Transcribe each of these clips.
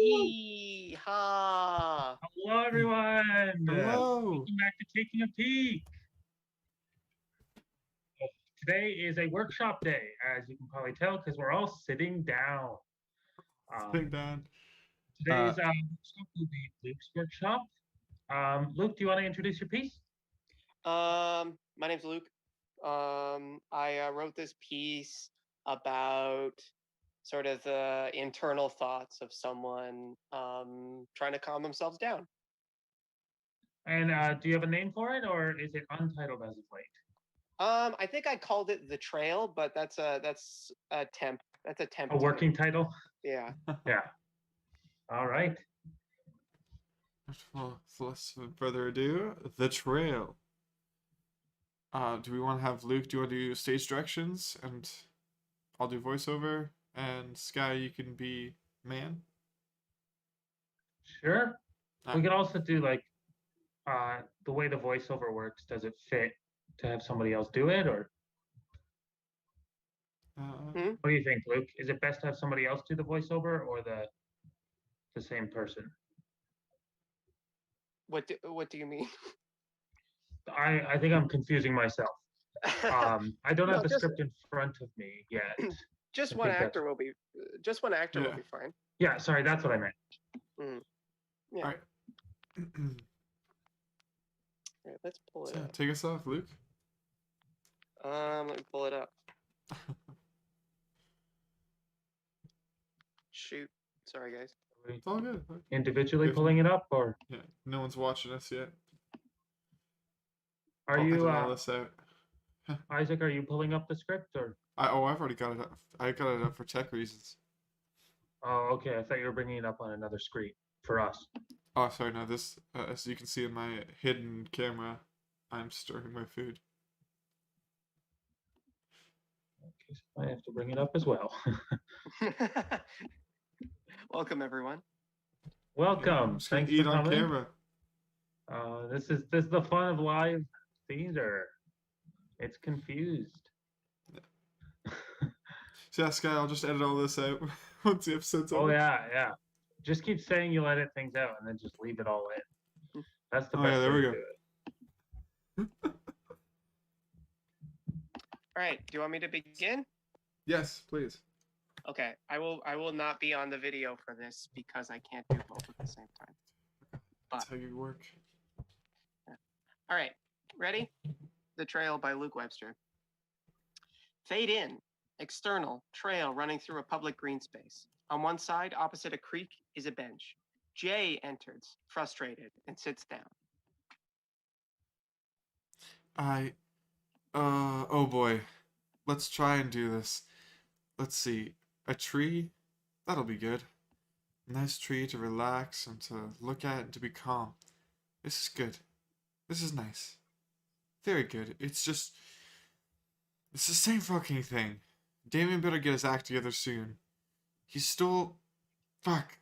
Hee ha. Hello, everyone. Hello. Welcome back to Taking a Peek. Today is a workshop day, as you can probably tell, because we're all sitting down. Sitting down. Today's workshop will be Luke's workshop. Luke, do you want to introduce your piece? My name's Luke. I wrote this piece about sort of the internal thoughts of someone trying to calm themselves down. And do you have a name for it, or is it untitled as of late? I think I called it The Trail, but that's a temp. That's a temp. A working title? Yeah. Yeah. All right. Well, so less further ado, The Trail. Do we want to have Luke? Do you want to do stage directions, and I'll do voiceover, and Skye, you can be man. Sure. We could also do like the way the voiceover works. Does it fit to have somebody else do it, or what do you think, Luke? Is it best to have somebody else do the voiceover or the same person? What do you mean? I think I'm confusing myself. I don't No, have the just- script in front of me yet. Just I one think that's- actor will be. Just one actor will Yeah. be fine. Yeah, sorry, that's what I meant. Yeah. All right. All right, let's pull it So, up. take us off, Luke. Let me pull it up. Shoot. Sorry, guys. It's all good. Individually If- pulling it up, or Yeah, no one's watching us yet. are I'll you, edit all this out. Isaac? Are you pulling up the script, or? I've already got it up. I got it up for tech reasons. Oh, okay. I thought you were bringing it up on another screen for us. Oh, sorry, no, this, as you can see in my hidden camera, I'm stirring my food. Okay, so I have to bring it up as well. Welcome, everyone. Welcome. I'm just gonna Thanks eat for on coming. camera. This is the fun of live theater. It's confused. So yeah, Skye, I'll just edit all this out once the episode's Oh over. yeah. Just keep saying you'll edit things out and then just leave it all in. That's the Oh, best yeah, there way we to go. do it. All right. Do you want me to begin? Yes, please. Okay. I will not be on the video for this because I can't do both at the same time. That's how you work. All right. Ready? The Trail by Luke Webster. Fade in. External. Trail running through a public green space. On one side, opposite a creek, is a bench. Jay enters, frustrated, and sits down. Oh boy. Let's try and do this. Let's see. A tree? That'll be good. Nice tree to relax and to look at and to be calm. This is good. This is nice. Very good. It's the same fucking thing. Damien better get his act together soon. He stole... Fuck.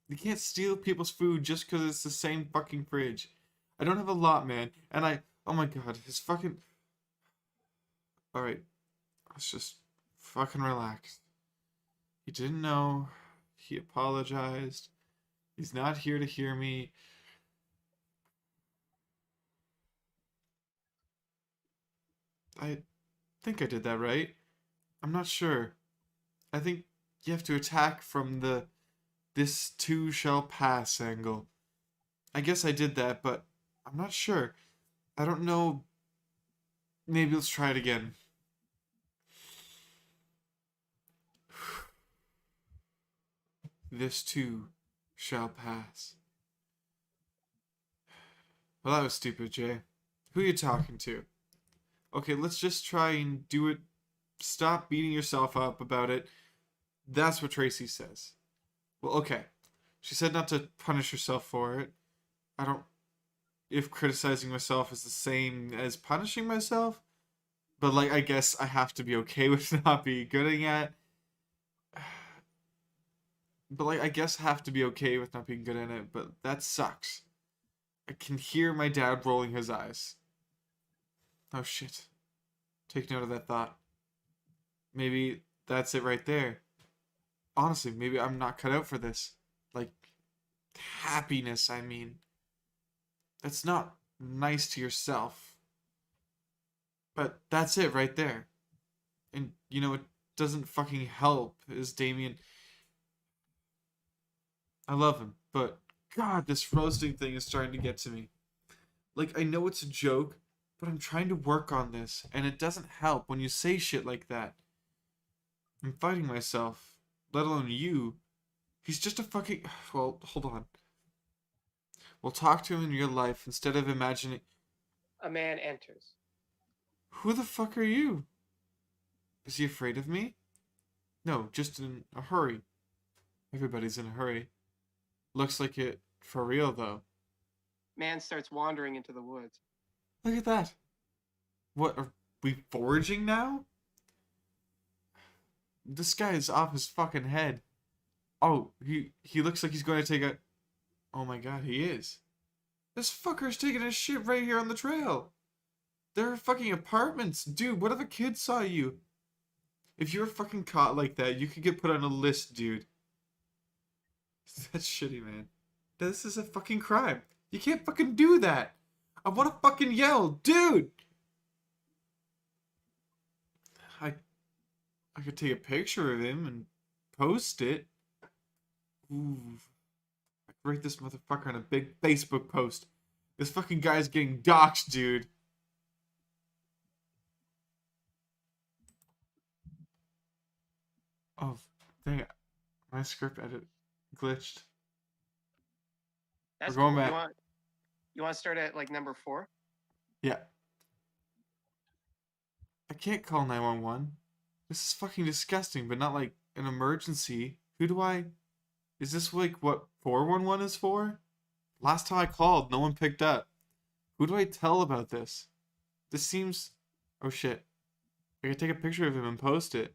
You can't steal people's food just because it's the same fucking fridge. I don't have a lot, man. And oh my god, his fucking... Alright. Let's just fucking relax. He didn't know. He apologized. He's not here to hear me. I think I did that right. I'm not sure. I think you have to attack from the "this too shall pass" angle. I guess I did that, but I'm not sure. I don't know. Maybe let's try it again. This too shall pass. Well, that was stupid, Jay. Who you talking to? Okay, let's just try and do it. Stop beating yourself up about it. That's what Tracy says. Well, okay. She said not to punish herself for it. I don't... If criticizing myself is the same as punishing myself, but, like, I guess I have to be okay with not being good at... But, like, I guess I have to be okay with not being good at it, but that sucks. I can hear my dad rolling his eyes. Oh, shit. Take note of that thought. Maybe that's it right there. Honestly, maybe I'm not cut out for this. Like, happiness, I mean. That's not nice to yourself. But that's it right there. And, you know, it doesn't fucking help, is Damien. I love him, but God, this roasting thing is starting to get to me. Like, I know it's a joke, but I'm trying to work on this, and it doesn't help when you say shit like that. I'm fighting myself, let alone you. He's just a fucking. Well, hold on. We'll talk to him in real life instead of imagining. A man enters. Who the fuck are you? Is he afraid of me? No, just in a hurry. Everybody's in a hurry. Looks like it for real, though. Man starts wandering into the woods. Look at that. What, are we foraging now? This guy is off his fucking head. Oh, he looks like he's going to take a... Oh my god, he is. This fucker's taking a shit right here on the trail. There are fucking apartments. Dude, what if a kid saw you? If you were fucking caught like that, you could get put on a list, dude. That's shitty, man. This is a fucking crime. You can't fucking do that. I want to fucking yell, dude! I could take a picture of him and post it. Ooh. I could write this motherfucker on a big Facebook post. This fucking guy's getting doxxed, dude. Oh, dang it. My script edit glitched. That's We're going cool. back. You want to start at like number 4? Yeah. I can't call 911. This is fucking disgusting, but not like an emergency. Who do I... Is this like what 411 is for? Last time I called, no one picked up. Who do I tell about this? This seems... Oh shit. I could take a picture of him and post it.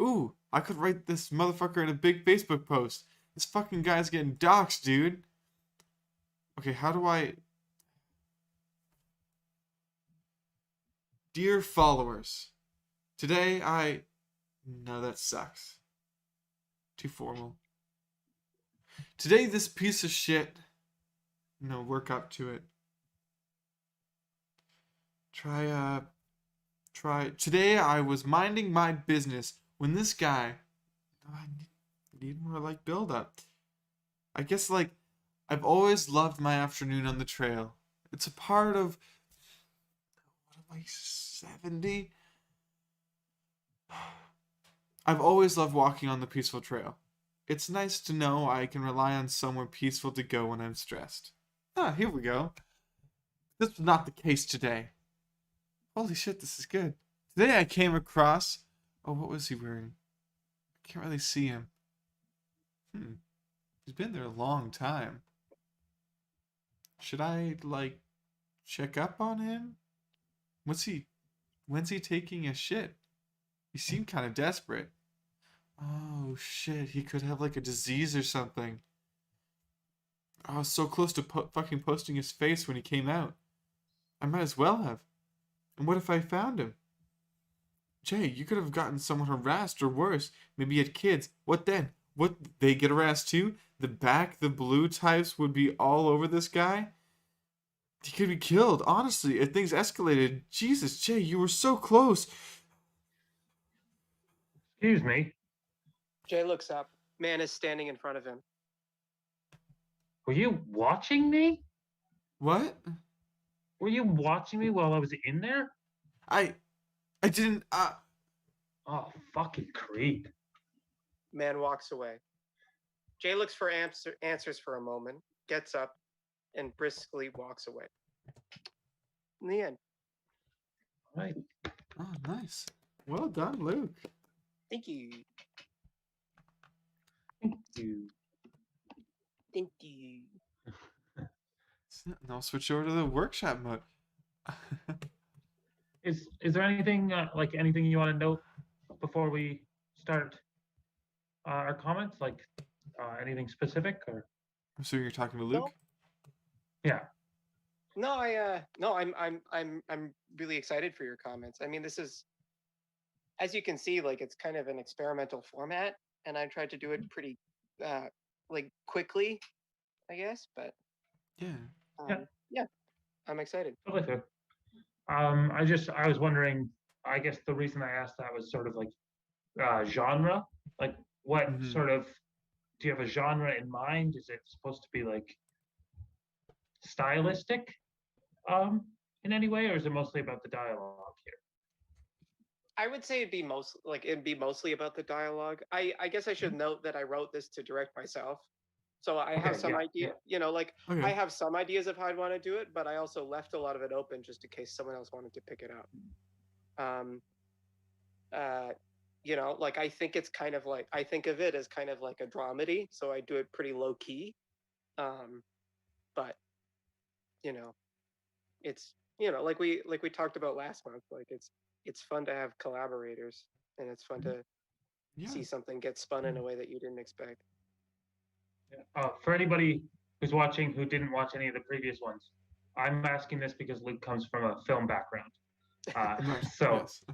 Ooh, I could write this motherfucker in a big Facebook post. This fucking guy's getting doxxed, dude. Okay, how do I... Dear followers, today I... No, that sucks. Too formal. Today this piece of shit... No, work up to it. Try... Today I was minding my business when this guy... I need more, like, build-up. I guess, like, I've always loved my afternoon on the trail. It's a part of... What am I, 70? I've always loved walking on the peaceful trail. It's nice to know I can rely on somewhere peaceful to go when I'm stressed. Ah, here we go. This was not the case today. Holy shit, this is good. Today I came across... Oh, what was he wearing? I can't really see him. He's been there a long time. Should I, like, check up on him? When's he taking a shit? He seemed kind of desperate. Oh, shit, he could have, like, a disease or something. I was so close to fucking posting his face when he came out. I might as well have. And what if I found him? Jay, you could have gotten someone harassed or worse. Maybe he had kids. What then? What, they get harassed too? The blue types would be all over this guy? He could be killed, honestly, if things escalated. Jesus, Jay, you were so close. Excuse me. Jay looks up. Man is standing in front of him. Were you watching me? What? Were you watching me while I was in there? I didn't, Oh, fucking creep. Man walks away. Jay looks for answers for a moment, gets up, and briskly walks away. In the end. Right. Oh, nice. Well done, Luke. Thank you. Thank you. Thank you. Now switch over to the workshop mode. Is there anything like anything you want to note before we start our comments? Like anything specific or? I'm assuming you're talking to Luke. No. Yeah. No, I'm really excited for your comments. I mean, this is, as you can see, like it's kind of an experimental format, and I tried to do it pretty like quickly. I guess. But Yeah. yeah, I'm excited. Totally fair. I was wondering, I guess the reason I asked that was sort of like genre. Like, what Mhm. sort of, do you have a genre in mind? Is it supposed to be like stylistic in any way, or is it mostly about the dialogue here? I would say it'd be mostly about the dialogue. I guess I should note that I wrote this to direct myself. So I have Okay, some idea, like I Okay. have some ideas of how I'd want to do it, but I also left a lot of it open just in case someone else wanted to pick it up. Um, uh, like I think it's kind of like I think of it as kind of like a dramedy, so I do it pretty low key. But you know, it's like we talked about last month, like it's fun to have collaborators, and it's fun to Yeah. see something get spun in a way that you didn't expect. For anybody who's watching who didn't watch any of the previous ones, I'm asking this because Luke comes from a film background. Right. So Yes.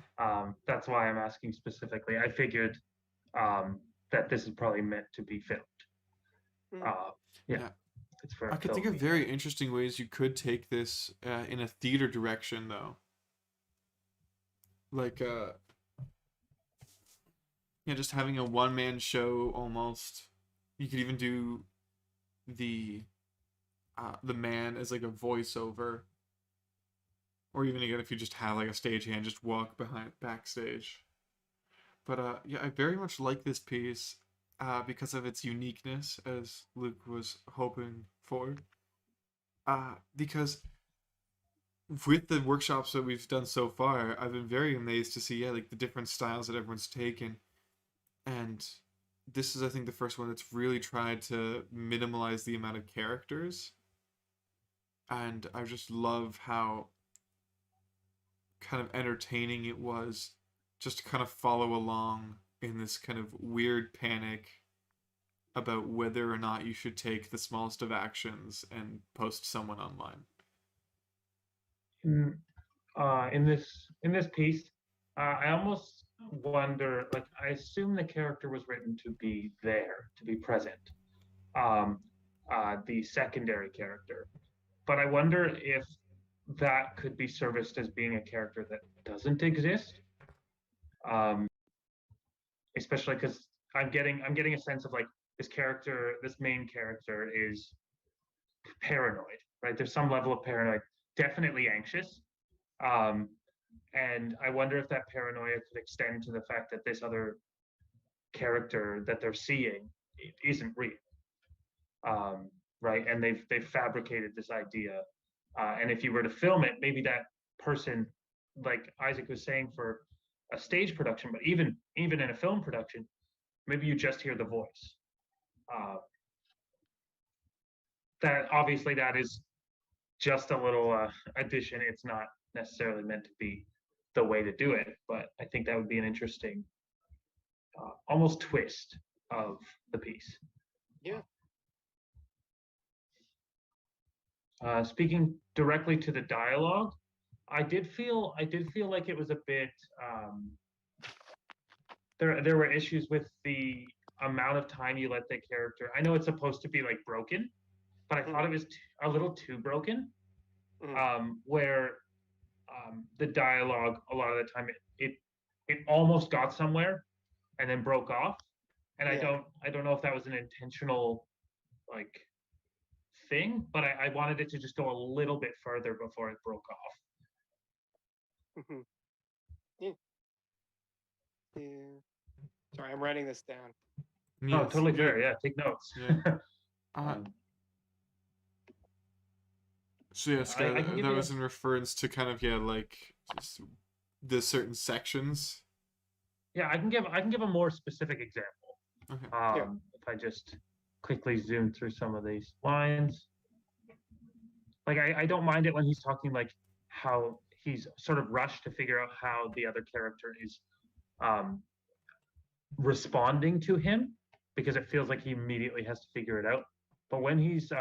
that's why I'm asking specifically. I figured that this is probably meant to be filmed. Mm. Yeah, Yeah. it's for I a could think film of very interesting ways you could take this in a theater direction, though. Like, just having a one-man show almost. You could even do the man as like a voiceover, or even again if you just have like a stagehand just walk behind backstage. But yeah, I very much like this piece because of its uniqueness, as Luke was hoping for. Because with the workshops that we've done so far, I've been very amazed to see like the different styles that everyone's taken, and this is I think the first one that's really tried to minimalize the amount of characters, and I just love how kind of entertaining it was just to kind of follow along in this kind of weird panic about whether or not you should take the smallest of actions and post someone online. in this piece. I almost wonder, like, I assume the character was written to be there, to be present, um, the secondary character. But I wonder if that could be serviced as being a character that doesn't exist, um, especially because I'm getting a sense of like this main character is paranoid, right? There's some level of paranoid, definitely anxious. Um, and I wonder if that paranoia could extend to the fact that this other character that they're seeing isn't real, um, right? And they've fabricated this idea. And if you were to film it, maybe that person, like Isaac was saying, for a stage production, but even in a film production, maybe you just hear the voice. Uh, that obviously that is just a little addition. It's not necessarily meant to be the way to do it, but I think that would be an interesting, almost twist of the piece. Yeah. Speaking directly to the dialogue, I did feel like it was a bit. There were issues with the amount of time you let the character. I know it's supposed to be like broken, but I thought it was a little too broken. Where the dialogue a lot of the time it almost got somewhere and then broke off, and Yeah. I don't know if that was an intentional like thing, but I wanted it to just go a little bit further before it broke off. Yeah. Yeah. Sorry, I'm writing this down. Oh, Yes, totally good. fair. Yeah, take notes. Yeah. Um, So yeah, Skye, I can give that you. was in reference to kind of like just the certain sections. Yeah, I can give a more specific example. Okay. Yeah. If I just quickly zoom through some of these lines, like I don't mind it when he's talking like how he's sort of rushed to figure out how the other character is um, responding to him, because it feels like he immediately has to figure it out. But when he's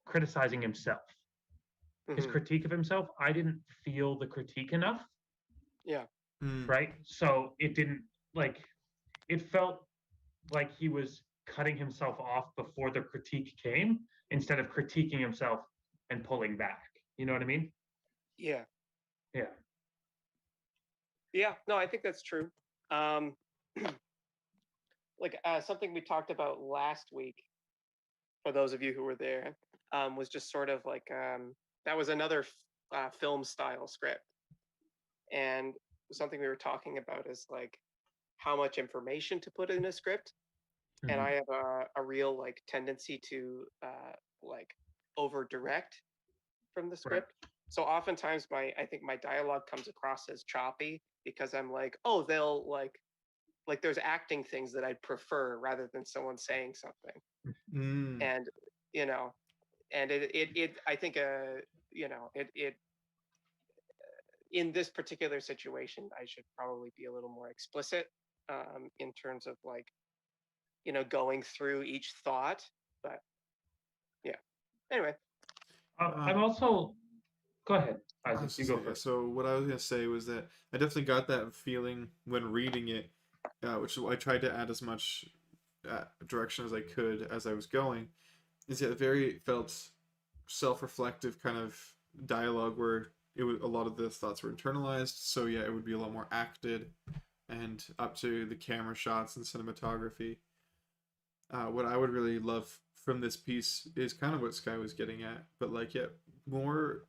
criticizing himself, his critique of himself, I didn't feel the critique enough. Yeah. Mm. Right. So it didn't, like, it felt like he was cutting himself off before the critique came instead of critiquing himself and pulling back. You know what I mean? Yeah. Yeah. Yeah. No, I think that's true. Like something we talked about last week, for those of you who were there, was just sort of like that was another film style script, and something we were talking about is like how much information to put in a script. And Mhm. I have a real like tendency to like over direct from the Right. script. So oftentimes I think my dialogue comes across as choppy because I'm like, oh, they'll like there's acting things that I'd prefer rather than someone saying something. Mm. And you know, and it I think you know, it in this particular situation I should probably be a little more explicit in terms of like, you know, going through each thought. But yeah. Anyway. I'm Um, also. Go ahead, I Isaac. was You just go saying, first. so what I was gonna say was that I definitely got that feeling when reading it, which I tried to add as much direction as I could as I was going. Is that very felt self-reflective kind of dialogue where it was a lot of the thoughts were internalized. So yeah, it would be a lot more acted and up to the camera shots and cinematography. What I would really love from this piece is kind of what Skye was getting at, but like yeah, more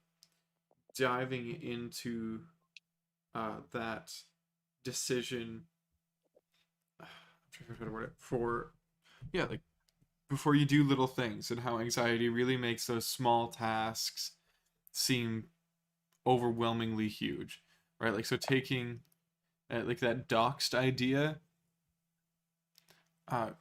diving into that decision. I'm trying to figure out word for yeah, like before you do little things and how anxiety really makes those small tasks seem overwhelmingly huge, right? Like so taking like that doxed idea. Uh,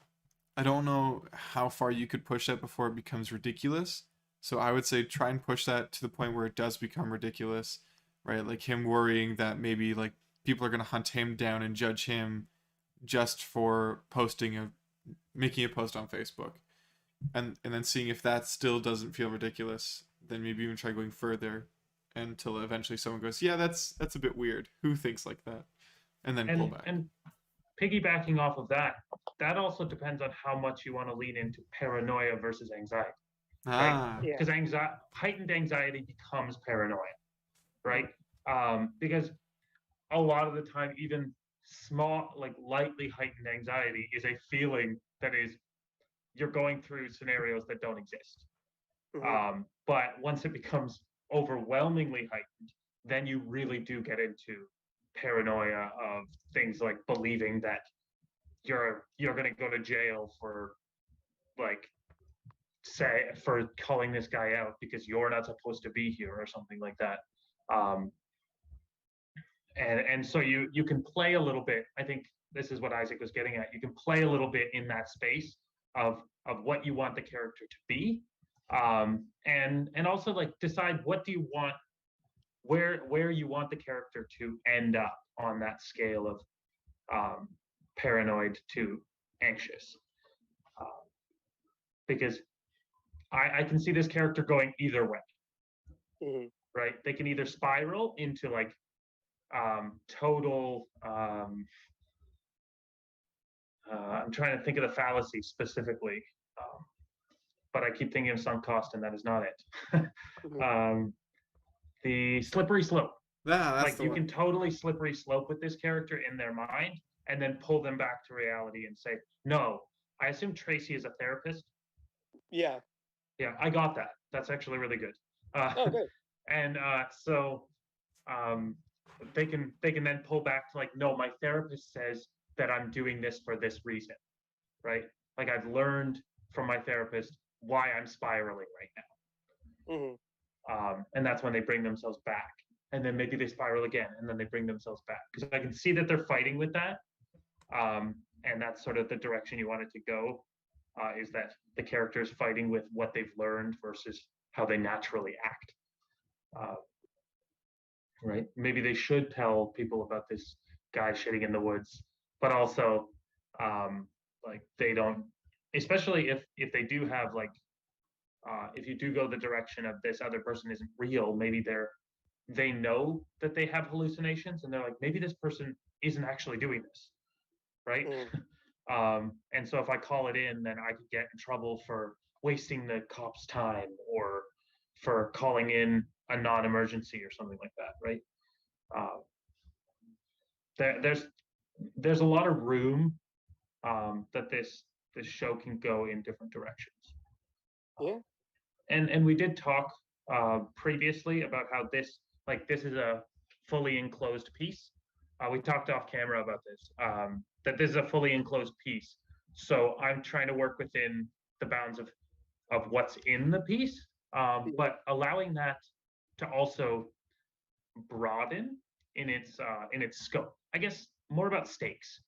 I don't know how far you could push that before it becomes ridiculous. So I would say try and push that to the point where it does become ridiculous, right? Like him worrying that maybe like people are gonna hunt him down and judge him just for making a post on Facebook, and then seeing if that still doesn't feel ridiculous, then maybe even try going further until eventually someone goes, yeah, that's a bit weird. Who thinks like that? And then pull back. And piggybacking off of that, that also depends on how much you want to lean into paranoia versus anxiety, right? Ah, Yeah. Because heightened anxiety becomes paranoia, right? Because a lot of the time, even small, like lightly heightened anxiety is a feeling that is you're going through scenarios that don't exist. Mm-hmm. But once it becomes overwhelmingly heightened, then you really do get into paranoia of things like believing that you're going to go to jail for like say for calling this guy out because you're not supposed to be here or something like that. Um, and so you can play a little bit. I think this is what Isaac was getting at. You can play a little bit in that space of what you want the character to be, and also like decide what do you want, where you want the character to end up on that scale of paranoid to anxious, uh, because I can see this character going either way, Mm-hmm. right? They can either spiral into like total I'm trying to think of the fallacy specifically, um, but I keep thinking of sunk cost, and that is not it. Mm-hmm. The slippery slope. that's Like the you one. can totally slippery slope with this character in their mind, and then pull them back to reality and say, "No, I assume Tracy is a therapist." Yeah. Yeah, I got that. That's actually really good. Uh, Oh, good. and so um, they can then pull back to like, no, my therapist says that I'm doing this for this reason, right? Like I've learned from my therapist why I'm spiraling right Mm-hmm. now, and that's when they bring themselves back, and then maybe they spiral again, and then they bring themselves back because I can see that they're fighting with that, and that's sort of the direction you want it to go. Is that the character is fighting with what they've learned versus how they naturally act. Uh, right? Maybe they should tell people about this guy shitting in the woods, but also like they don't, especially if they do have like if you do go the direction of this other person isn't real, maybe they know that they have hallucinations and they're like maybe this person isn't actually doing this, right? Mm-hmm. And so if I call it in, then I could get in trouble for wasting the cop's time or for calling in a non-emergency or something like that, right? Uh, there's a lot of room that this show can go in different directions. Yeah. And we did talk previously about how this is a fully enclosed piece. We talked off camera about this, that this is a fully enclosed piece. So I'm trying to work within the bounds of what's in the piece, but allowing that to also broaden in its scope. I guess more about stakes.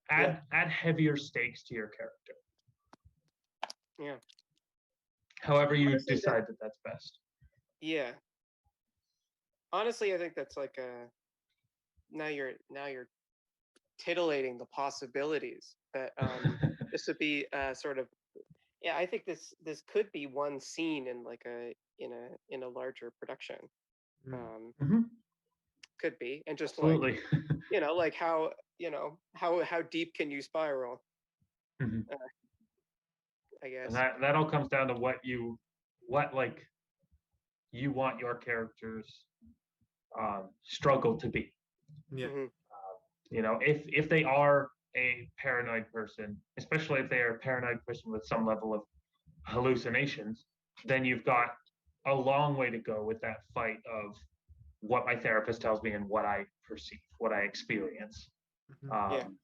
Add heavier stakes to your character. Yeah. However you Honestly, decide that that's best. Yeah. Honestly, I think that's like a now you're titillating the possibilities that this would be sort of yeah, I think this could be one scene in like in a larger production. Mhm. Could be, and just Absolutely. like like how deep can you spiral? Mhm. I guess. And that all comes down to what you want your characters struggle to be. Yeah. Mhm. If they are a paranoid person, especially if they are a paranoid person with some level of hallucinations, then you've got a long way to go with that fight of what my therapist tells me and what I perceive, what I experience. Mhm. Um,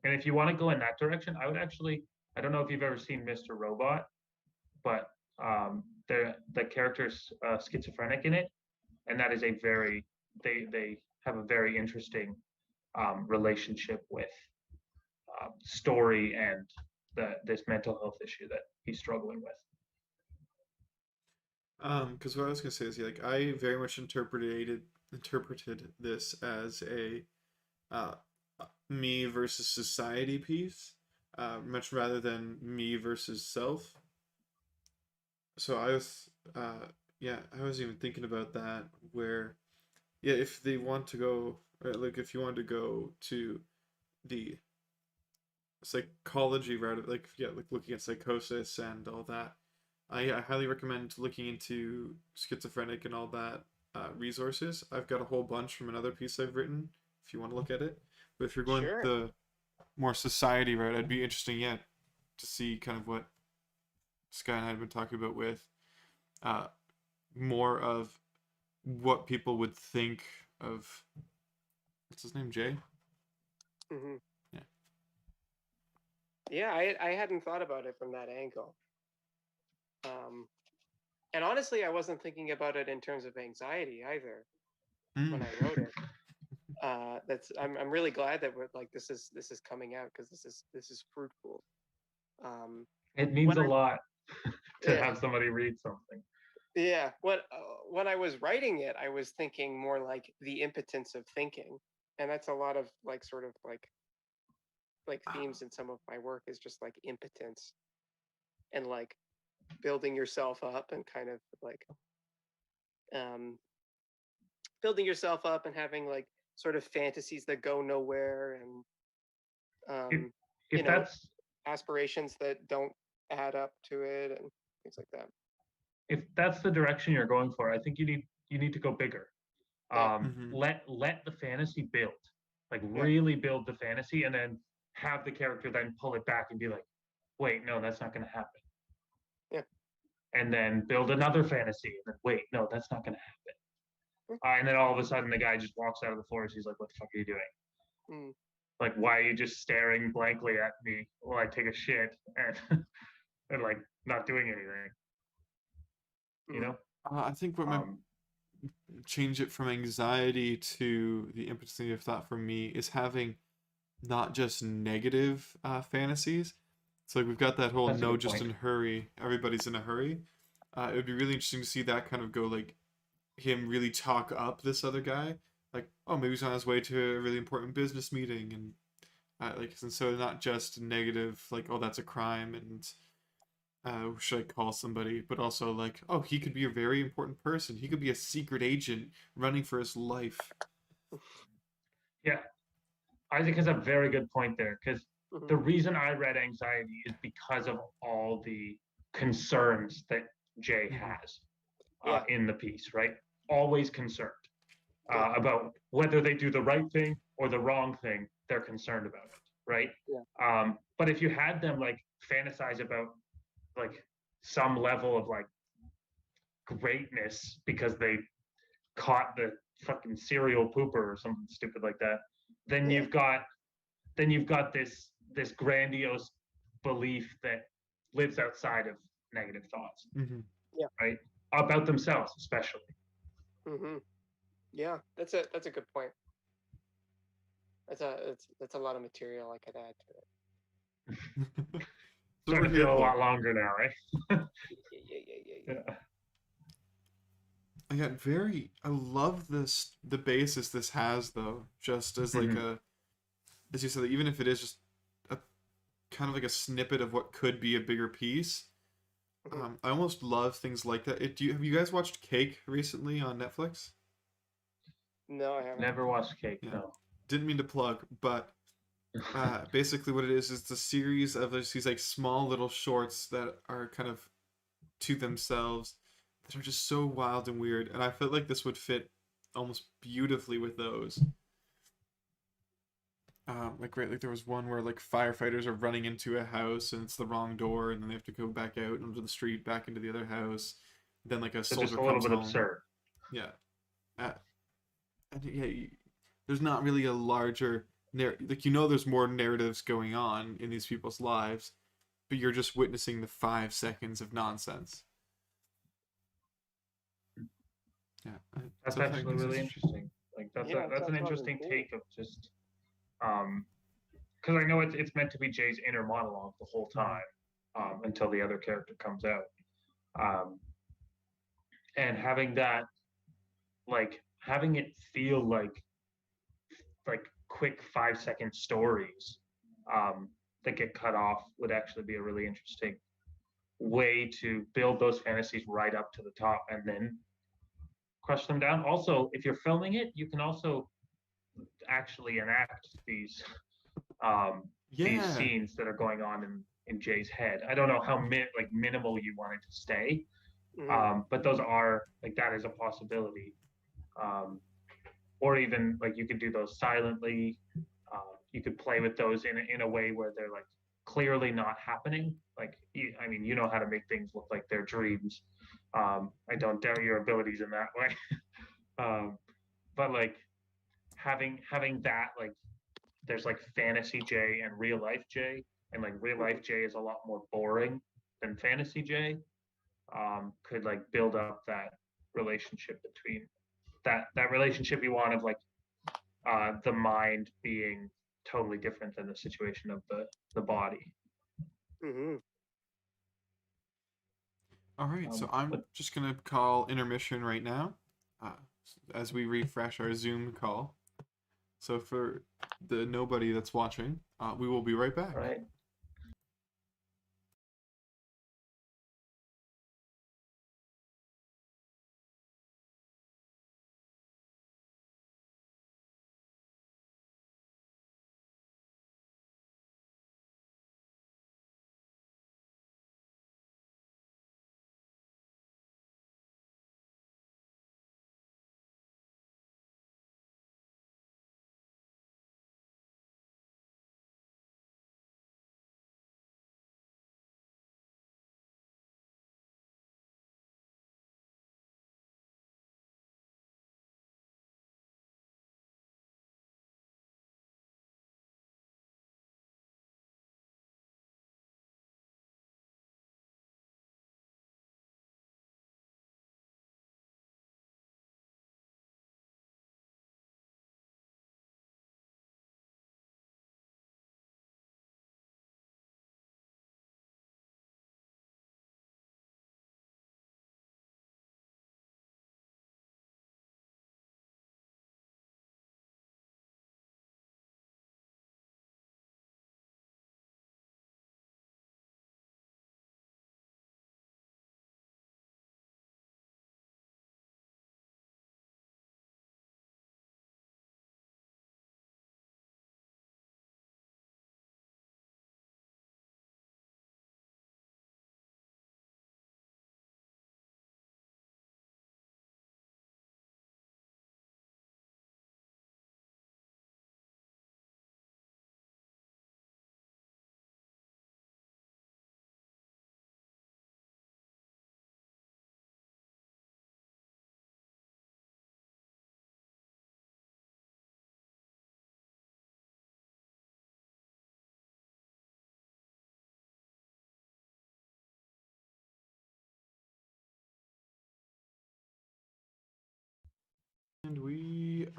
and if you want to go in that direction, I would actually, I don't know if you've ever seen Mr. Robot, but the character's schizophrenic in it, and that is a very they have a very interesting relationship with story and this mental health issue that he's struggling with. Because what I was gonna say is, yeah, like I very much interpreted this as a uh, me versus society piece, much rather than me versus self. So yeah, I was even thinking about that, where, yeah, if they want to go, like if you want to go to the psychology route, like, yeah, like looking at psychosis and all that, I highly recommend looking into schizophrenic and all that resources. I've got a whole bunch from another piece I've written if you want to look at it. But if you're going Sure. the more society route, I'd be interesting, yeah, to see kind of what Skye and I had been talking about with uh, more of what people would think of. What's his name? Jay? Hmm. Yeah. Yeah, I hadn't thought about it from that angle. And honestly, I wasn't thinking about it in terms of anxiety either when Mm. I wrote it. I'm really glad that we're like this is coming out because this is fruitful. It means When a I lot to yeah have somebody read something. yeah when I was writing it, I was thinking more like the impotence of thinking, and that's a lot of like sort of like themes in some of my work is just like impotence and like building yourself up and kind of like um building yourself up and having like sort of fantasies that go nowhere and If um you if know that's aspirations that don't add up to it and things like that. if that's the direction you're going for, I think you need to go bigger. Yeah. Mm-hmm. Let the fantasy build, like Yeah. really build the fantasy, and then have the character then pull it back and be like, wait, no, that's not going to happen. Yeah. And then build another fantasy, and then wait, no, that's not going to happen. And then all of a sudden, the guy just walks out of the forest. He's like, "What the fuck are you doing? Mm. Like, why are you just staring blankly at me while I take a shit and and like not doing anything?" You Mm. know? I think what might Um, change it from anxiety to the impotency of thought for me is having not just negative fantasies. So like we've got that whole that's a no, good just point. in a hurry, everybody's in a hurry. It would be really interesting to see that kind of go, like him really talk up this other guy, like, oh, maybe he's on his way to a really important business meeting, and and so not just negative, like, oh, that's a crime, and should I call somebody, but also like, oh, he could be a very important person. He could be a secret agent running for his life. Yeah, Isaac has a very good point there because the reason I read anxiety is because of all the concerns that Jay has Yeah. in the piece, right? Always concerned Yeah. about whether they do the right thing or the wrong thing. They're concerned about it, right? Yeah. But if you had them like fantasize about like some level of like greatness because they caught the fucking serial pooper or something stupid like that, then Yeah. you've got this grandiose belief that lives outside of negative thoughts, Mm-hmm. right? About themselves, especially. Yeah, that's a good point. That's a lot of material I could add to it. So Starting we're to here feel a for. lot longer now, right? Yeah. I love the basis this has though, just as like Mhm. as you said, even if it is just a kind of like a snippet of what could be a bigger piece. Mhm. I almost love things like that. Have you guys watched Cake recently on Netflix? No, I haven't. Never watched Cake, Yeah. no. Didn't mean to plug, but basically what it is it's a series of these like small little shorts that are kind of to themselves that are just so wild and weird, and I felt like this would fit almost beautifully with those. Like right, like there was one where like firefighters are running into a house and it's the wrong door, and then they have to go back out into the street, back into the other house. Then like a So just soldier a little comes bit home. absurd. Yeah, uh, and yeah, there's not really a larger like there's more narratives going on in these people's lives, but you're just witnessing the 5 seconds of nonsense. Yeah, That's so I think actually this really is. interesting. Like Yeah, it that's an sounds fucking interesting cool. take of just because I know it's meant to be Jay's inner monologue the whole time until the other character comes out. Um, and having that like having it feel like quick 5 second stories um, that get cut off would actually be a really interesting way to build those fantasies right up to the top and then crush them down. Also, if you're filming it, you can also actually enact these Yeah. scenes that are going on in Jay's head. I don't know how minimal you want it to stay, but those are like that is a possibility. Um, or even like you could do those silently. You could play with those in a way where they're like clearly not happening. Like I mean, you know how to make things look like they're dreams. I don't doubt your abilities in that way. But like having that like there's like fantasy J and real life J, and like real life J is a lot more boring than fantasy J. Could like build up that relationship between that relationship you want of like the mind being totally different than the situation of the body. Mm-hmm. All right, so I'm But just gonna call intermission right now, uh, as we refresh our Zoom call. So for the nobody that's watching, we will be right back. right.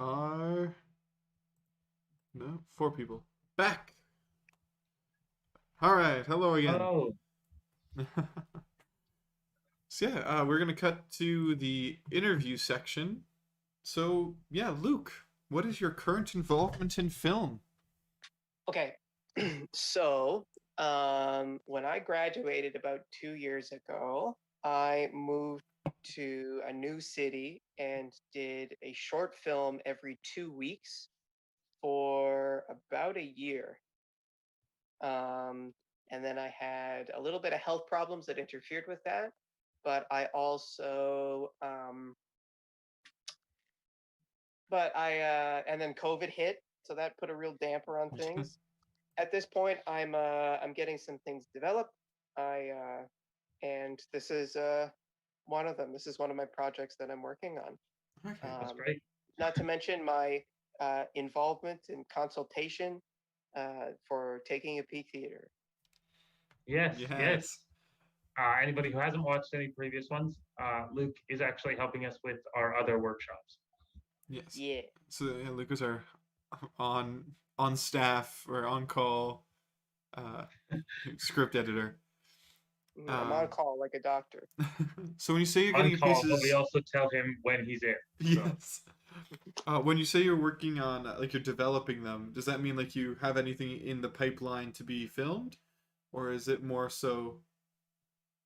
are no 4 people back. All right, hello again. Oh, So yeah, we're gonna cut to the interview section. So yeah, Luke, what is your current involvement in film? Okay. So, when I graduated about 2 years ago, I moved to a new city and did a short film every 2 weeks for about a year. Um, and then I had a little bit of health problems that interfered with that. But I also, and then COVID hit, so that put a real damper on things. At this point, I'm getting some things developed. And this is one of them. This is one of my projects that I'm working on. Okay. that's Um, great. Not to mention my involvement in consultation for Taking a Peek Theater. Yes, yes. Yes. Anybody who hasn't watched any previous ones, Luke is actually helping us with our other workshops. Yes. Yeah. So yeah, Luke was our on staff or on call script editor. I'm on call like a doctor. So when you say you're On getting call, pieces, but we also tell him when he's in. So. yes. When you say you're working on like you're developing them, does that mean like you have anything in the pipeline to be filmed, or is it more so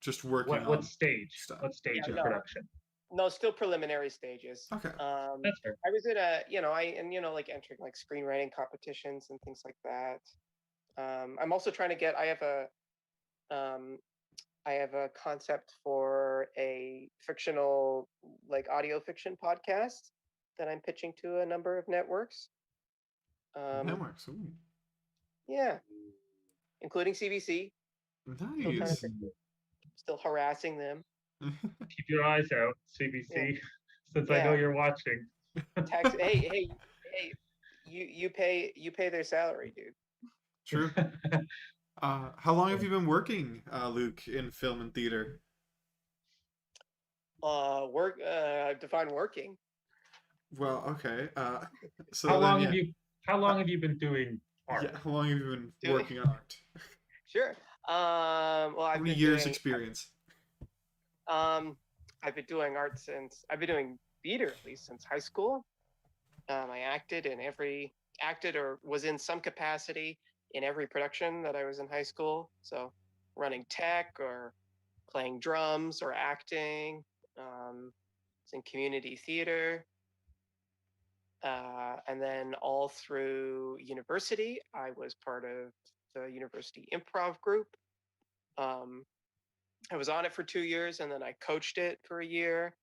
just working What on stage? stuff? What stage Yeah, of no. production? No, still preliminary stages. Okay. That's fair. I was in like entering like screenwriting competitions and things like that. I'm also trying to get. Um, I have a concept for a fictional, like audio fiction podcast that I'm pitching to a number of networks. That works. Ooh. Yeah, including CBC. Still trying Nice. to, still harassing them. Keep your eyes out, CBC, Yeah. since I know Yeah. you're watching. Tax. Hey, you pay their salary, dude. True. How long have you been working, Luke, in film and theater? Define working. Well, okay. So How then, long yeah. have you? How long have you been doing art? Yeah, how long have you been Doing- working on art? Sure. Well, How I've many been years doing. experience? I've been doing art since I've been doing theater at least since high school. I acted or was in some capacity in every production that I was in high school. So running tech or playing drums or acting. It's in community theater. And then all through university, I was part of the university improv group. I was on it for 2 years and then I coached it for a year.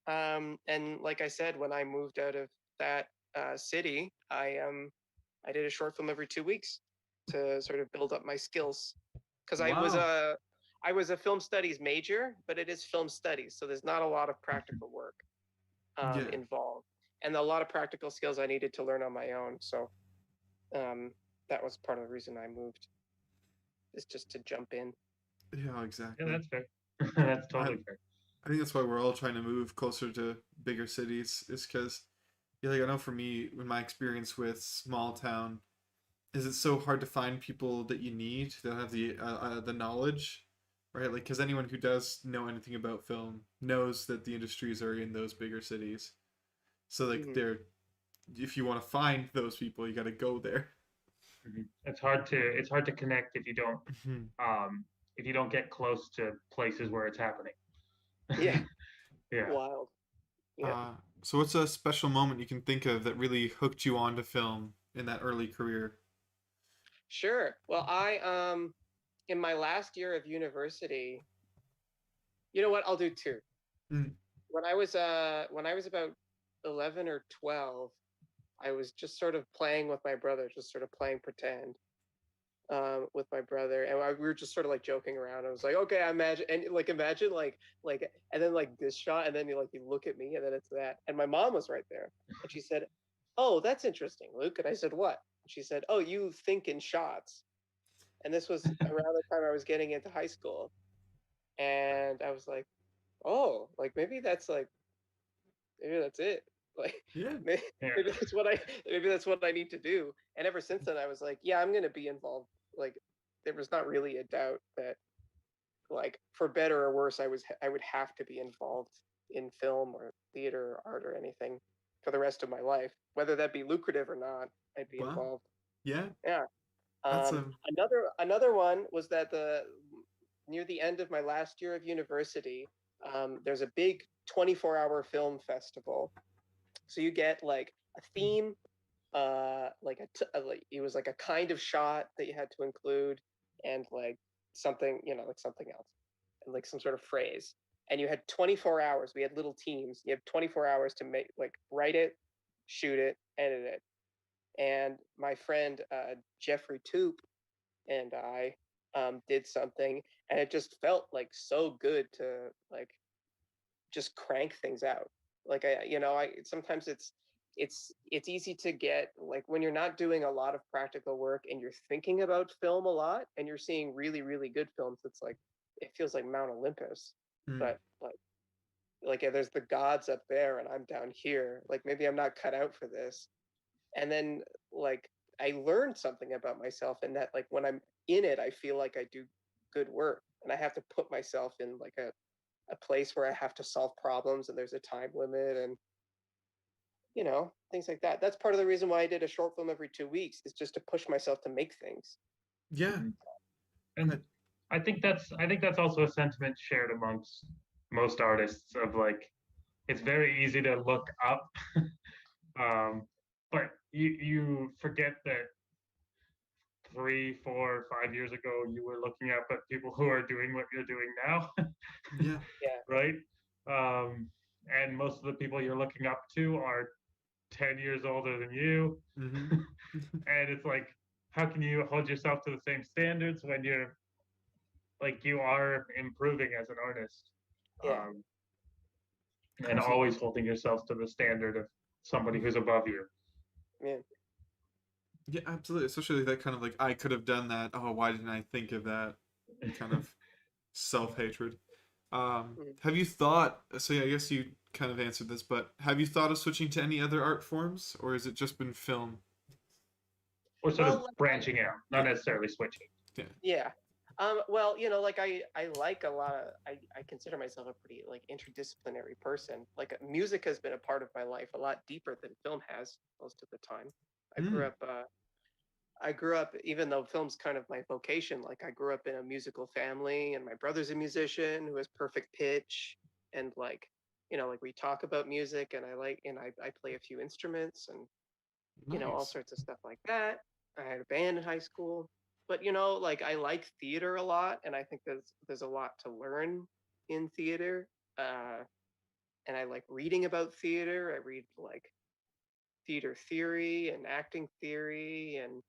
And like I said, when I moved out of that city, I did a short film every 2 weeks to sort of build up my skills because Wow. I was a film studies major, but it is film studies, so there's not a lot of practical work Yeah. involved, and a lot of practical skills I needed to learn on my own. So that was part of the reason I moved, is just to jump in. Yeah, exactly. Yeah, that's fair. That's totally fair. I think that's why we're all trying to move closer to bigger cities, is because, yeah, like I know for me, in my experience with small town, is it's so hard to find people that you need that have the knowledge, right? Like, because anyone who does know anything about film knows that the industries are in those bigger cities. So like, they're if you want to find those people, you got to go there. It's hard to connect if you don't get close to places where it's happening. Yeah. Yeah. Wild. Yeah. So what's a special moment you can think of that really hooked you onto film in that early career? Sure. Well, I in my last year of university, you know what? I'll do two. Mm. When I was about 11 or 12, I was just sort of playing with my brother, just sort of playing pretend with my brother, and we were just sort of like joking around. I was like, okay, imagine and then like this shot, and then you look at me, and then it's that, and my mom was right there, and she said, "Oh, that's interesting, Luke." And I said, "What?" And she said, "Oh, you think in shots." And this was around the time I was getting into high school, and I was like, "Oh, like maybe that's it." Like Yeah. maybe, Yeah. maybe that's what I need to do. And ever since then, I was like, yeah, I'm gonna be involved. Like there was not really a doubt that, like, for better or worse, I would have to be involved in film or theater or art or anything for the rest of my life, whether that be lucrative or not. I'd be Wow. involved. Yeah. Yeah. That's Another one was that the near the end of my last year of university, there's a big 24-hour film festival. So you get like a theme, like it was like a kind of shot that you had to include, and like something, like something else, and like some sort of phrase. And you had 24 hours. We had little teams. You have 24 hours to make, like, write it, shoot it, edit it. And my friend Jeffrey Toop and I did something, and it just felt like so good to, like, just crank things out. Like, I sometimes it's easy to get, like, when you're not doing a lot of practical work and you're thinking about film a lot and you're seeing really really good films. It's like it feels like Mount Olympus, mm, but like yeah, there's the gods up there and I'm down here. Like maybe I'm not cut out for this. And then, like, I learned something about myself, and that, like, when I'm in it, I feel like I do good work, and I have to put myself in like a place where I have to solve problems and there's a time limit, and things like that. That's part of the reason why I did a short film every 2 weeks, is just to push myself to make things. yeah. And I think that's also a sentiment shared amongst most artists of, like, it's very easy to look up, but you forget that 3, 4, 5 years ago you were looking up at people who are doing what you're doing now, Yeah. Yeah. right? And most of the people you're looking up to are 10 years older than you. Hmm. And it's like, how can you hold yourself to the same standards when you're, like, you are improving as an artist, Yeah. um, and always holding yourself to the standard of somebody who's above you. Yeah. Yeah, absolutely. Especially that kind of like, I could have done that. Oh, why didn't I think of that? Kind of self-hatred. Mm. Have you thought, so yeah, I guess you kind of answered this, but have you thought of switching to any other art forms, or has it just been film? Or sort Well, of like, branching out, not necessarily switching. Yeah. yeah. Well, like I like a lot of, I consider myself a pretty, like, interdisciplinary person. Like music has been a part of my life a lot deeper than film has most of the time. I grew Mm, up I grew up, even though film's kind of my vocation, like I grew up in a musical family, and my brother's a musician who has perfect pitch, and like we talk about music, and I play a few instruments, and all nice. sorts of stuff like that. I had a band in high school, but like I like theater a lot, and I think there's a lot to learn in theater. And I like reading about theater. I read like theater theory and acting theory, and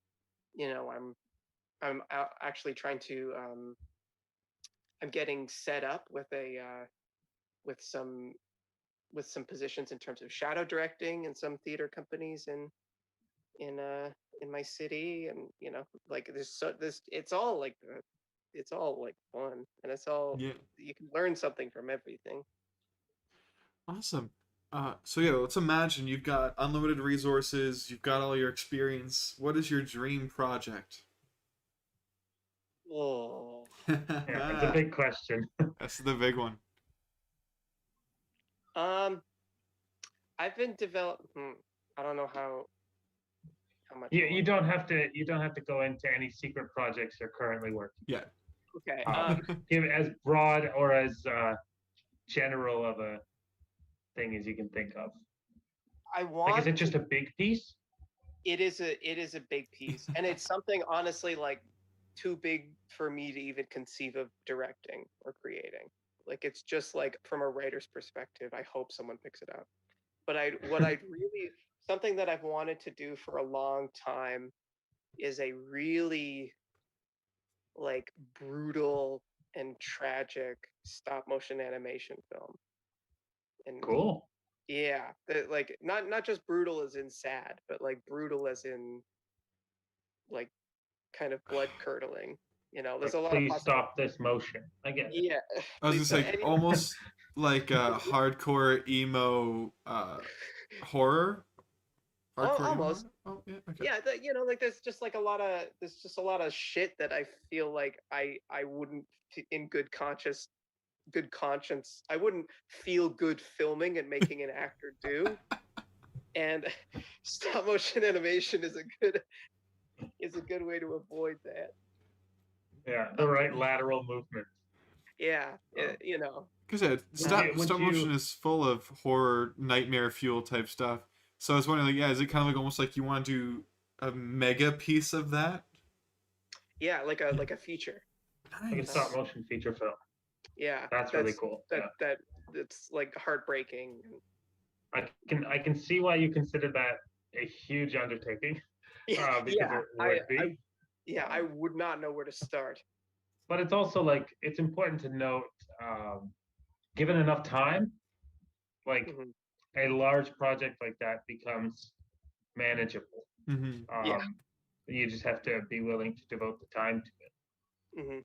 actually trying to I'm getting set up with a with some with some positions in terms of shadow directing in some theater companies in uh in my city. And like this it's all like fun, and it's all, Yeah, you can learn something from everything. awesome. So yeah, let's imagine you've got unlimited resources, you've got all your experience. What is your dream project? Oh. Yeah, it's a big question. That's the big one. um I've been developing. I don't know how much you, I you want. don't have to you don't have to go into any secret projects you're currently working. Yeah. Okay. Give it as broad or as general of a thing as you can think of. I Like, is want it to. just a big piece? It is a big piece, and it's something, honestly, like, too big for me to even conceive of directing or creating. Like, it's just like, from a writer's perspective, I hope someone picks it up. But I really, something that I've wanted to do for a long time is a really, like, brutal and tragic stop motion animation film. And Cool. yeah, like, not just brutal as in sad, but like brutal as in, like, kind of blood curdling. There's Like, a lot of please possible. stop this motion. I get it. Yeah, I was please just don't. like almost like a hardcore emo Horror? Hardcore emo Almost. horror? Oh, yeah, okay. Yeah, like there's just a lot of shit that I feel like I wouldn't in good conscience I wouldn't feel good filming and making an actor do. And stop motion animation is a good way to avoid that. Yeah, the right lateral movement. Yeah, Oh. you know. Because yeah, Would stop motion you- is full of horror, nightmare fuel type stuff. So I was wondering, like, yeah, is it kind of like almost like you want to do a mega piece of that? Yeah, like a feature. Like a Nice. stop motion feature film. Yeah, That's really cool. That's like heartbreaking. I can see why you consider that a huge undertaking. Because Yeah, it would be. I would not know where to start. But it's also like it's important to note, given enough time, like Mhm. a large project like that becomes manageable. Mm-hmm. Yeah. You just have to be willing to devote the time to it. Hmm.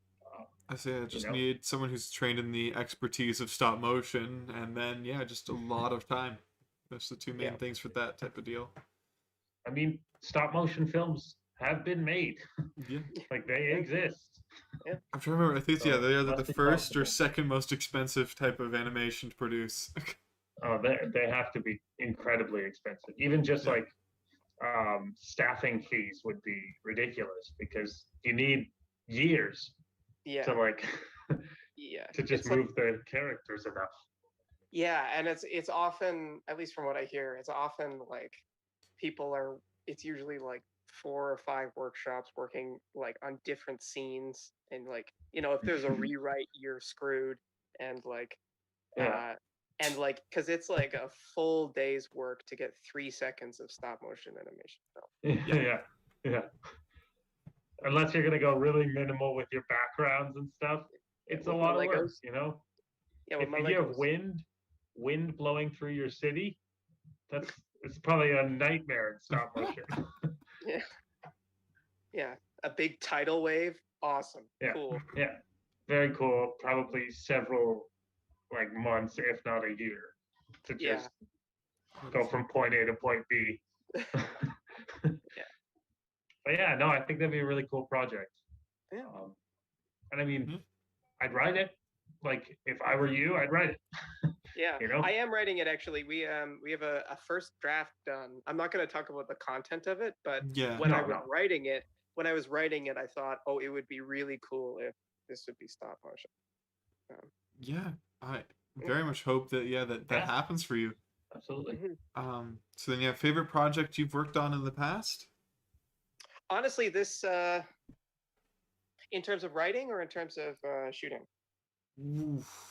I say I just know? need someone who's trained in the expertise of stop motion, and then yeah, just a lot of time. That's the two main Yeah. things for that type of deal. I mean, stop motion films have been made. Yeah. Like they exist. I'm trying to remember. I think So, they are must the be first or possible. second most expensive type of animation to produce. Oh, they have to be incredibly expensive. Even just Yeah. like staffing fees would be ridiculous because you need years Yeah, to like yeah. to just It's like- move the characters enough. Yeah, and it's often, at least from what I hear, it's often like it's usually like 4 or 5 workshops working like on different scenes, and like if there's a rewrite, you're screwed, and like Yeah. because it's like a full day's work to get 3 seconds of stop motion animation. So, Yeah. Unless you're gonna go really minimal with your backgrounds and stuff, it's a with lot my of work, Legos. you know? Yeah, with If my you have Legos. wind blowing through your city, it's probably a nightmare in stop motion. Yeah, yeah. A big tidal wave. Awesome. Yeah. Cool. Yeah. Very cool. Probably several like months, if not a year, to Yeah. just go from point A to point B. But yeah, no, I think that'd be a really cool project. Yeah. And I mean, Mhm. I'd write it. Like if I were you, I'd write it. Yeah, You know? I am writing it actually. We have a first draft done. I'm not going to talk about the content of it, but Yeah. when No, I was no. writing it, I thought, oh, it would be really cool if this would be stop motion. Yeah. I very much hope that that Yeah. happens for you. Absolutely. Mhm. So then yeah, favorite project you've worked on in the past? Honestly, this in terms of writing or in terms of shooting? Oof.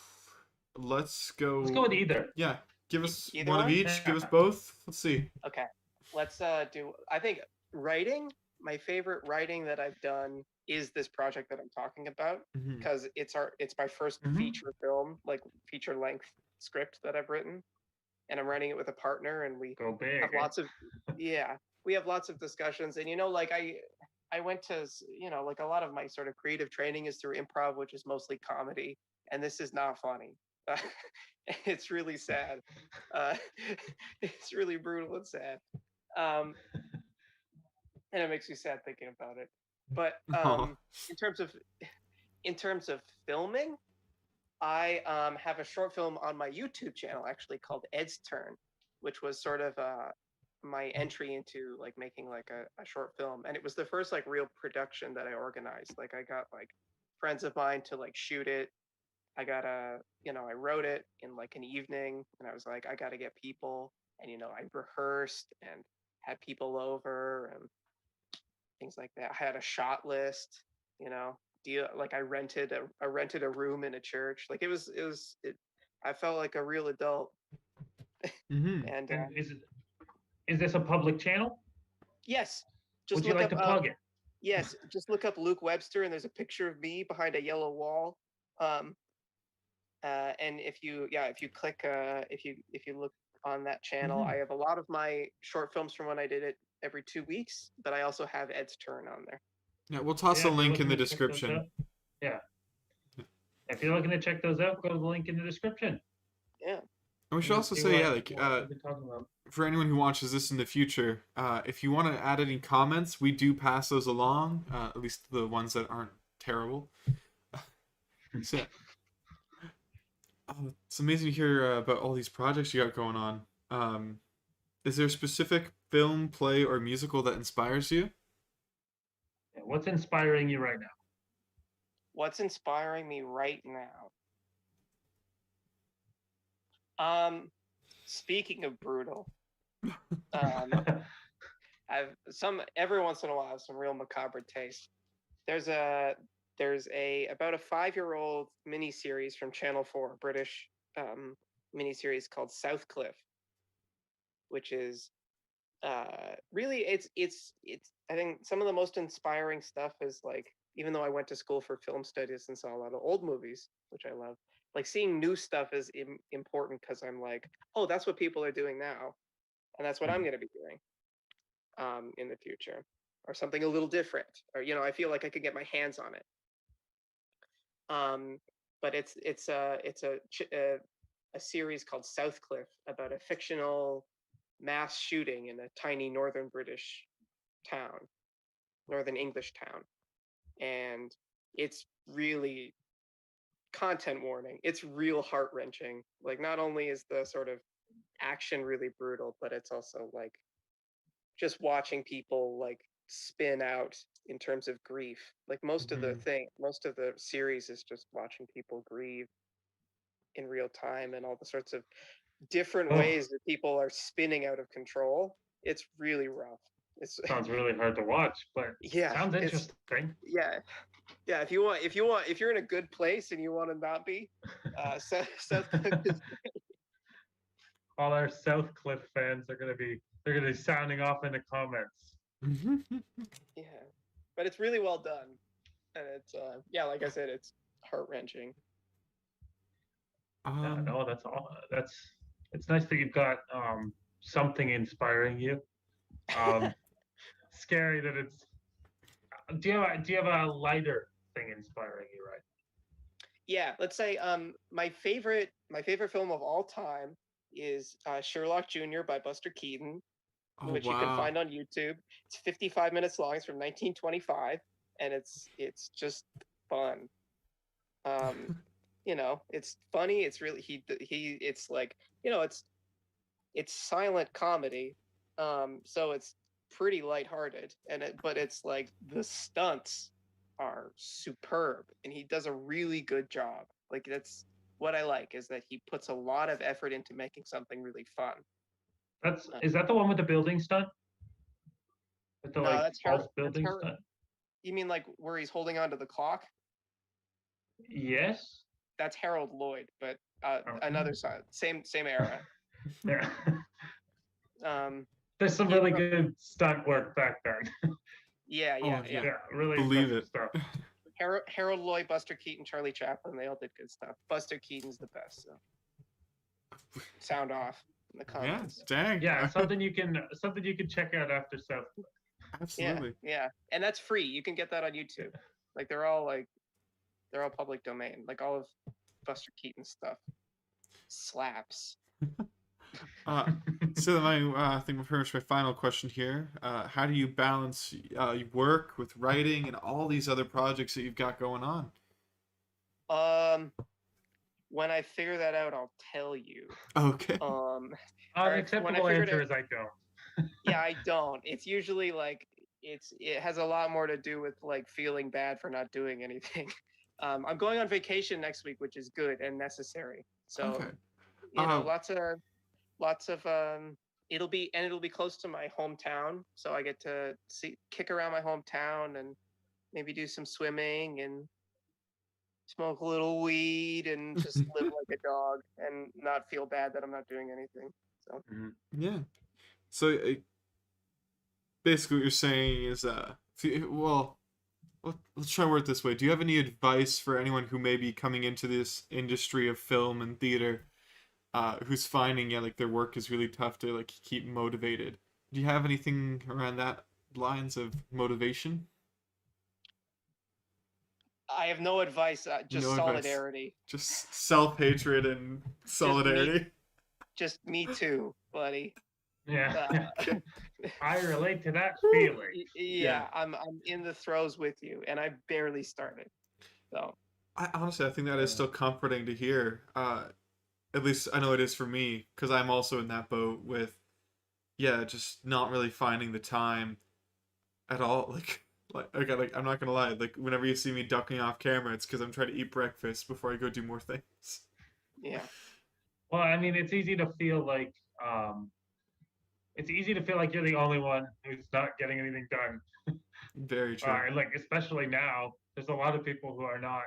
Let's go. Let's go with either. Yeah. Give us Either one of one? each. Give us both. Let's see. Okay, let's do. I think writing. My favorite writing that I've done is this project that I'm talking about, Mhm. because it's my first Mhm. feature film, like feature length script that I've written, and I'm writing it with a partner, and we Go big. have lots of we have lots of discussions, and like I went to like a lot of my sort of creative training is through improv, which is mostly comedy, and this is not funny. It's really sad. Uh, it's really brutal and sad. And it makes me sad thinking about it. But Aw. in terms of filming, I have a short film on my YouTube channel actually called Ed's Turn, which was sort of my entry into like making like a short film, and it was the first like real production that I organized. Like I got like friends of mine to like shoot it. I got I wrote it in like an evening, and I was like, I got to get people, and I rehearsed and had people over and things like that. I had a shot list, like I rented a room in a church. Like I felt like a real adult. Mhm. And And is this a public channel? yes, just Would you look like up, to plug it? yes, just look up Luke Webster, and there's a picture of me behind a yellow wall. And if you click if you look on that channel, Mhm. I have a lot of my short films from when I did it every 2 weeks, but I also have Ed's Turn on there. Yeah, we'll toss Yeah, a if you're link in the looking to check those description. out- Yeah. If you're looking to check those out, go to the link in the description. Yeah. And we should also See say, yeah, what we've been talking about. for anyone who watches this in the future, if you want to add any comments, we do pass those along, at least the ones that aren't terrible. So, it's amazing to hear about all these projects you got going on. Is there a specific film, play, or musical that inspires you? Yeah, what's inspiring you right now? What's inspiring me right now? Speaking of brutal, um, every once in a while I have some real macabre taste. There's a about a 5-year-old miniseries from Channel 4, British miniseries called Southcliffe, which is really it's I think some of the most inspiring stuff is like, even though I went to school for film studies and saw a lot of old movies, which I love, like seeing new stuff is important because I'm like, oh, that's what people are doing now, and that's what I'm going to be doing in the future, or something a little different, or I feel like I could get my hands on it. But it's a series called Southcliffe about a fictional mass shooting in a tiny northern British town, northern English town, and it's really, content warning, it's real heart-wrenching. Like, not only is the sort of action really brutal, but it's also like just watching people like spin out in terms of grief. Like most of the series is just watching people grieve in real time, and all the sorts of different Oh, ways that people are spinning out of control. It's really rough. It's sounds really hard to watch, but yeah, sounds interesting. yeah. If you're in a good place and you want to not be, South is, All our Southcliffe fans are they're gonna be sounding off in the comments. yeah, but it's really well done, and it's yeah, like I said, it's heart-wrenching. Yeah, no, that's all. It's nice that you've got something inspiring you. Scary that it's. Do you have a lighter thing inspiring you, right? Yeah, let's say my favorite film of all time is Sherlock Jr. by Buster Keaton, Oh, which you can wow. find on YouTube. It's 55 minutes long. It's from 1925, and it's just fun. It's funny. It's really it's like, it's silent comedy, so it's pretty lighthearted, but it's like the stunts are superb, and he does a really good job. Like, that's what I like, is that he puts a lot of effort into making something really fun. Is that the one with the building stunt? With the No, like false building Harold. stunt? You mean like where he's holding onto the clock? Yes. That's Harold Lloyd, but Okay. another side, same era. Yeah. Um, There's some really good stunt work back then. yeah, Oh, yeah. Yeah, really Believe impressive it. stuff. Harold Lloyd, Buster Keaton, Charlie Chaplin, they all did good stuff. Buster Keaton's the best, so sound off in the Yeah, comments. dang. Yeah, something you can check out after South. Absolutely. Yeah, and that's free. You can get that on YouTube. Like, they're all public domain. Like, all of Buster Keaton's stuff slaps. So I think pretty much my final question here. How do you balance work with writing and all these other projects that you've got going on? When I figure that out, I'll tell you. Okay. Acceptable answer is I don't. Yeah, I don't. It's usually like it has a lot more to do with like feeling bad for not doing anything. I'm going on vacation next week, which is good and necessary. So, Okay. lots of it'll be close to my hometown, so I get to kick around my hometown and maybe do some swimming and smoke a little weed and just live like a dog and not feel bad that I'm not doing anything. So Yeah. So basically, what you're saying is, let's try to word it this way. Do you have any advice for anyone who may be coming into this industry of film and theater, who's finding like their work is really tough to like keep motivated? Do you have anything around that lines of motivation? I have no advice, just No advice. solidarity. Just self-hatred and solidarity. just me too, buddy. Yeah. Uh, I relate to that feeling. yeah, I'm in the throes with you, and I barely started. So I honestly, I think that is Yeah. still comforting to hear. At least I know it is for me, because I'm also in that boat with, yeah, just not really finding the time at all. Like I'm not gonna lie. Like whenever you see me ducking off camera, it's because I'm trying to eat breakfast before I go do more things. yeah, Well, I mean, it's easy to feel like you're the only one who's not getting anything done. Very true. And like especially now, there's a lot of people who are not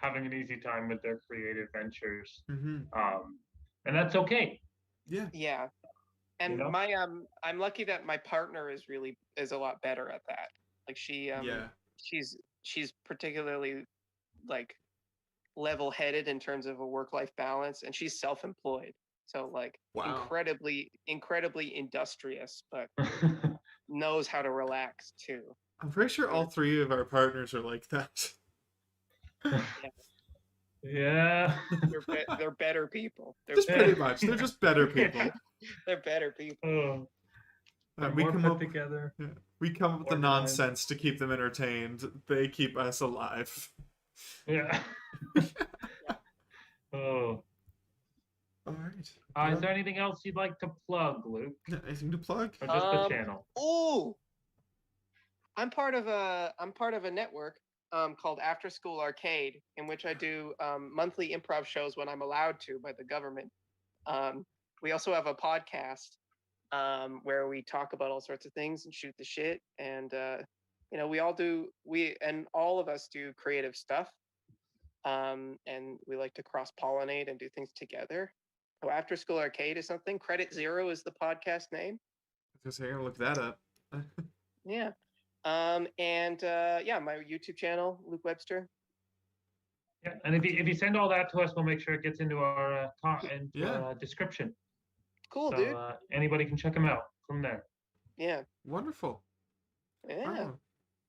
having an easy time with their creative ventures. Mm-hmm. And that's okay. Yeah. yeah. And You know? my I'm lucky that my partner is a lot better at that. Like Yeah. she's particularly like level-headed in terms of a work-life balance, and she's self-employed. So like Wow. incredibly industrious, but knows how to relax too. I'm pretty sure all three of our partners are like that. Yeah. They're better people. They're Just pretty much. They're just better people. they're better people. Oh, they're We more come put up. together. Yeah, we come up with the Organized. nonsense to keep them entertained. They keep us alive. Yeah. Oh. All right. Is there anything else you'd like to plug, Luke? Anything to plug? Or just the channel? Oh, I'm part of a network called After School Arcade, in which I do monthly improv shows when I'm allowed to by the government. We also have a podcast where we talk about all sorts of things and shoot the shit, and all of us do creative stuff, and we like to cross pollinate and do things together. So After School Arcade is something. Credit Zero is the podcast name. Because I'm gonna look that up. Yeah. My YouTube channel, Luke Webster. Yeah. And if you send all that to us, we'll make sure it gets into our Yeah. description. Cool, So dude. anybody can check them out from there. Yeah. Wonderful. Yeah.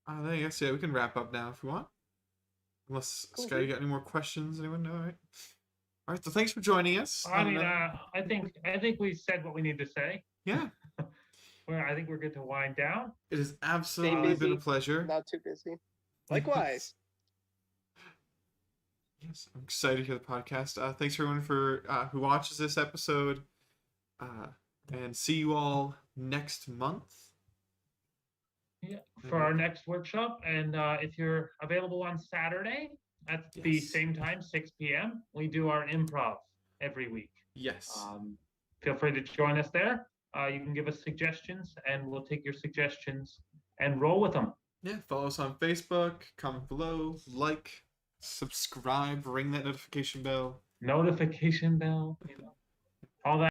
Then I guess we can wrap up now if you want. Unless Cool, Skye, you got any more questions? Anyone know? All right. So thanks for joining us. I mean, I think we said what we need to say. Yeah. I think we're good to wind down. It has absolutely been a pleasure. Not too busy. Likewise. Yes, I'm excited to hear the podcast. Thanks everyone for who watches this episode. And see you all next month. Yeah, for our next workshop. And if you're available on Saturday at the same time, 6 p.m., we do our improv every week. Yes. Feel free to join us there. You can give us suggestions, and we'll take your suggestions and roll with them. Yeah, follow us on Facebook, comment below, like, subscribe, ring that notification bell. Notification bell, all that.